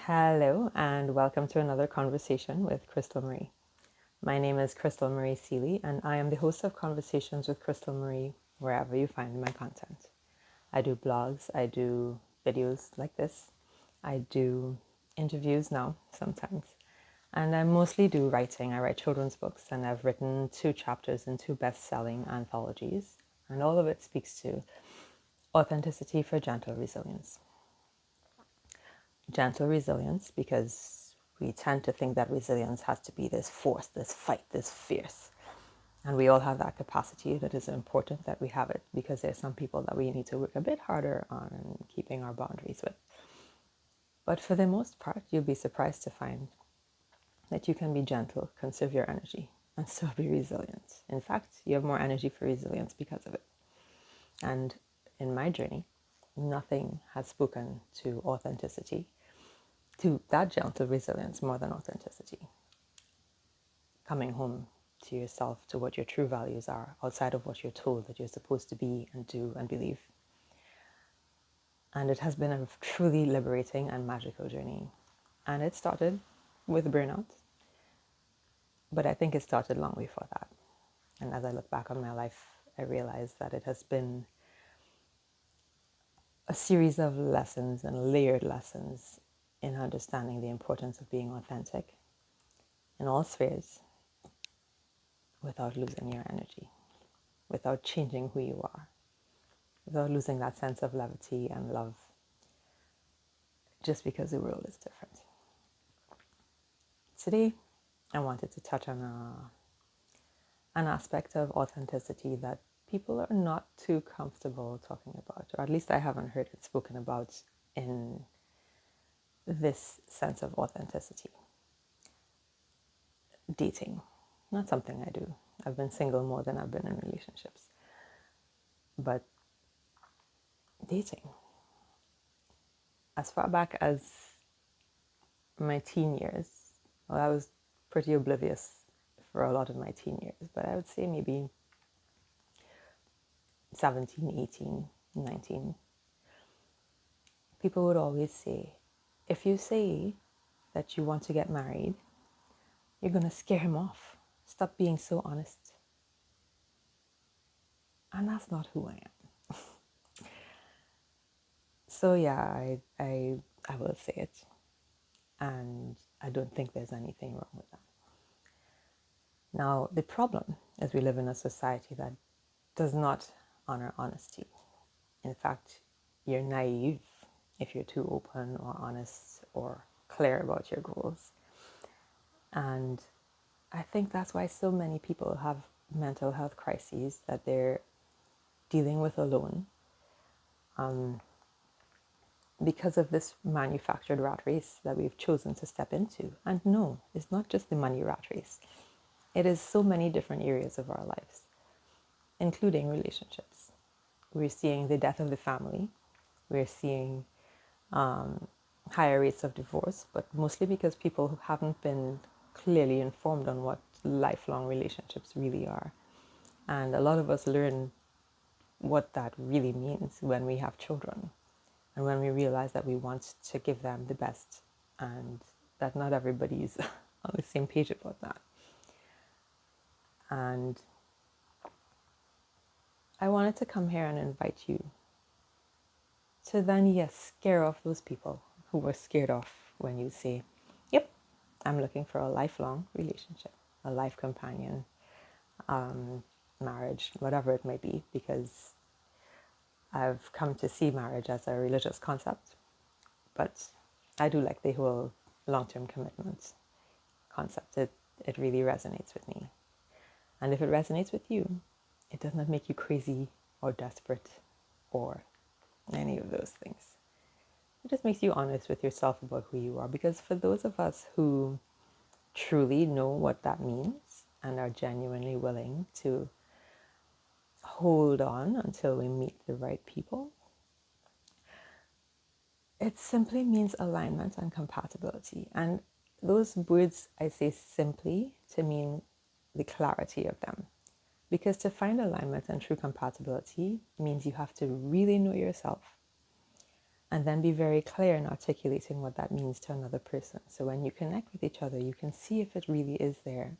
Hello, and welcome to another conversation with Crystal Marie. My name is Crystal Marie Seeley, and I am the host of Conversations with Crystal Marie wherever you find my content. I do blogs, I do videos like this, I do interviews now sometimes, and I mostly do writing. I write children's books, and I've written 2 chapters in 2 best-selling anthologies, and all of it speaks to authenticity for gentle resilience. Gentle resilience because we tend to think that resilience has to be this force, this fight, this fierce. And we all have that capacity. That is important that we have it because there's some people that we need to work a bit harder on keeping our boundaries with. But for the most part, you'll be surprised to find that you can be gentle, conserve your energy, and still be resilient. In fact, you have more energy for resilience because of it. And in my journey, nothing has spoken to authenticity, to that gentle resilience more than authenticity. Coming home to yourself, to what your true values are, outside of what you're told that you're supposed to be and do and believe. And it has been a truly liberating and magical journey. And it started with burnout, but I think it started long before that. And as I look back on my life, I realize that it has been a series of lessons and layered lessons in understanding the importance of being authentic in all spheres without losing your energy, without changing who you are, without losing that sense of levity and love just because the world is different. Today, I wanted to touch on an aspect of authenticity that people are not too comfortable talking about, or at least I haven't heard it spoken about in this sense of authenticity. Dating, not something I do. I've been single more than I've been in relationships. But dating, as far back as my teen years, well, I was pretty oblivious for a lot of my teen years, but I would say maybe 17, 18, 19. People would always say, if you say that you want to get married, you're going to scare him off. Stop being so honest. And that's not who I am. So yeah, I will say it. And I don't think there's anything wrong with that. Now, the problem is we live in a society that does not honor honesty. In fact, you're naive if you're too open or honest or clear about your goals. And I think that's why so many people have mental health crises that they're dealing with alone, because of this manufactured rat race that we've chosen to step into. And no, it's not just the money rat race. It is so many different areas of our lives, including relationships. We're seeing the death of the family. We're seeing higher rates of divorce, but mostly because people haven't been clearly informed on what lifelong relationships really are. And a lot of us learn what that really means when we have children and when we realize that we want to give them the best and that not everybody's on the same page about that. And I wanted to come here and invite you to then, yes, scare off those people who were scared off when you say, yep, I'm looking for a lifelong relationship, a life companion, marriage, whatever it may be, because I've come to see marriage as a religious concept, but I do like the whole long-term commitment concept. It really resonates with me. And if it resonates with you, it does not make you crazy or desperate or any of those things. It just makes you honest with yourself about who you are. Because for those of us who truly know what that means and are genuinely willing to hold on until we meet the right people, it simply means alignment and compatibility. And those words I say simply to mean the clarity of them. Because to find alignment and true compatibility means you have to really know yourself. And then be very clear in articulating what that means to another person. So when you connect with each other, you can see if it really is there.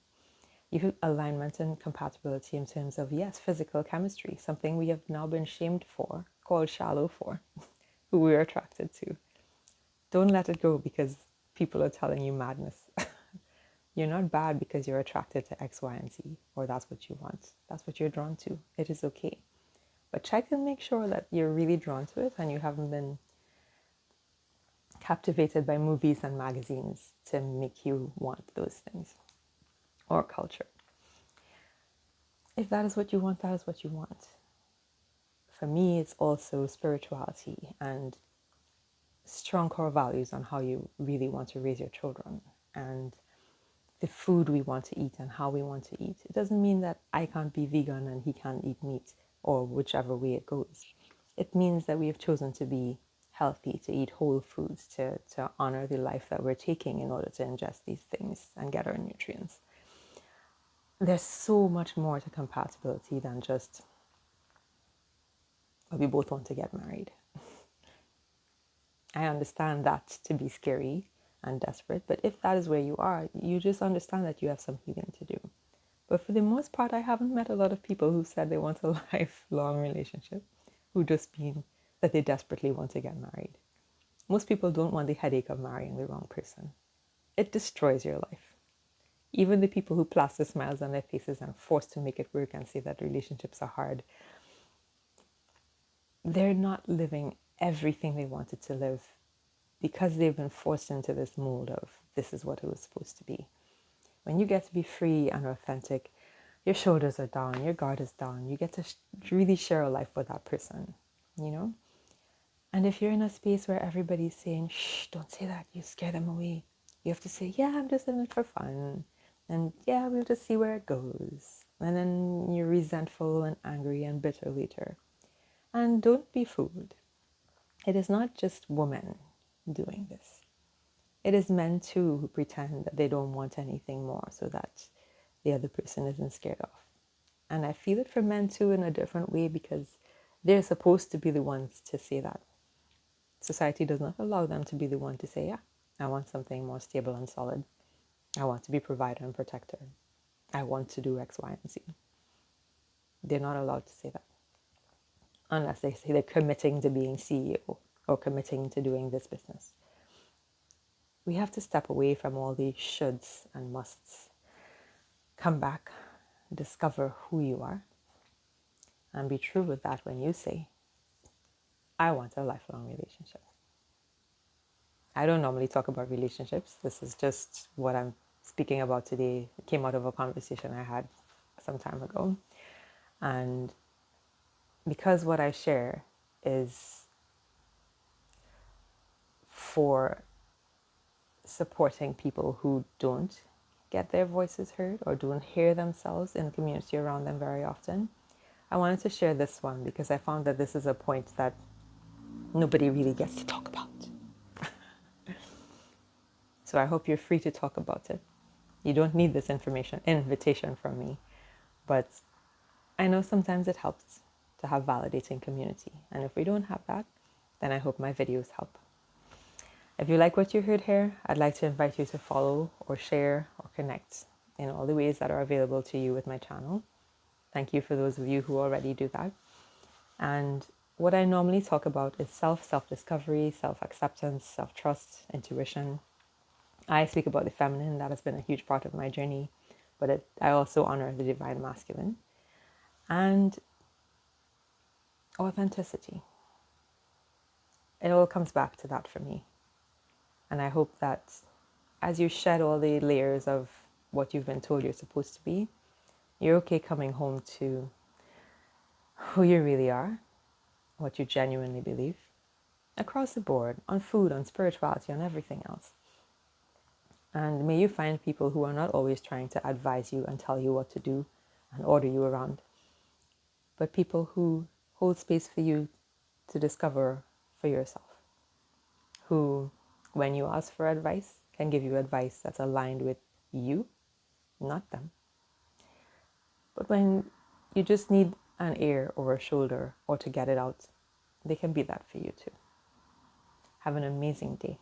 You have alignment and compatibility in terms of, yes, physical chemistry, something we have now been shamed for, called shallow for, who we're attracted to. Don't let it go because people are telling you madness. You're not bad because you're attracted to X, Y, and Z, or that's what you want. That's what you're drawn to. It is okay. But check and make sure that you're really drawn to it and you haven't been captivated by movies and magazines to make you want those things, or culture. If that is what you want, that is what you want. For me, it's also spirituality and strong core values on how you really want to raise your children, and the food we want to eat and how we want to eat. It doesn't mean that I can't be vegan and he can't eat meat, or whichever way it goes. It means that we have chosen to be healthy, to eat whole foods, to honor the life that we're taking in order to ingest these things and get our nutrients. There's so much more to compatibility than just, we both want to get married. I understand that to be scary and desperate, but if that is where you are, you just understand that you have some healing to do. But for the most part, I haven't met a lot of people who said they want a lifelong relationship, who just mean that they desperately want to get married. Most people don't want the headache of marrying the wrong person. It destroys your life. Even the people who plaster smiles on their faces and are forced to make it work and say that relationships are hard, they're not living everything they wanted to live because they've been forced into this mold of this is what it was supposed to be. When you get to be free and authentic, your shoulders are down, your guard is down. You get to really share a life with that person, you know? And if you're in a space where everybody's saying, shh, don't say that, you scare them away. You have to say, yeah, I'm just in it for fun. And yeah, we'll just see where it goes. And then you're resentful and angry and bitter later. And don't be fooled. It is not just women doing this. It is men too who pretend that they don't want anything more so that the other person isn't scared off. And I feel it for men too in a different way because they're supposed to be the ones to say that. Society does not allow them to be the one to say, yeah, I want something more stable and solid. I want to be provider and protector. I want to do X, Y, and Z. They're not allowed to say that unless they say they're committing to being CEO or committing to doing this business. We have to step away from all these shoulds and musts. Come back, discover who you are, and be true with that when you say, I want a lifelong relationship. I don't normally talk about relationships. This is just what I'm speaking about today. It came out of a conversation I had some time ago. And because what I share is for supporting people who don't get their voices heard or don't hear themselves in the community around them very often, I wanted to share this one because I found that this is a point that nobody really gets to talk about. So I hope you're free to talk about it. You don't need this invitation from me, but I know sometimes it helps to have validating community. And if we don't have that, then I hope my videos help. If you like what you heard here, I'd like to invite you to follow or share or connect in all the ways that are available to you with my channel. Thank you for those of you who already do that. And what I normally talk about is self-discovery, self-acceptance, self-trust, intuition. I speak about the feminine. That has been a huge part of my journey, but I also honor the divine masculine and authenticity. It all comes back to that for me. And I hope that as you shed all the layers of what you've been told you're supposed to be, you're okay coming home to who you really are, what you genuinely believe, across the board, on food, on spirituality, on everything else. And may you find people who are not always trying to advise you and tell you what to do and order you around, but people who hold space for you to discover for yourself, who, when you ask for advice, can give you advice that's aligned with you, not them. But when you just need an ear or a shoulder or to get it out, they can be that for you too. Have an amazing day.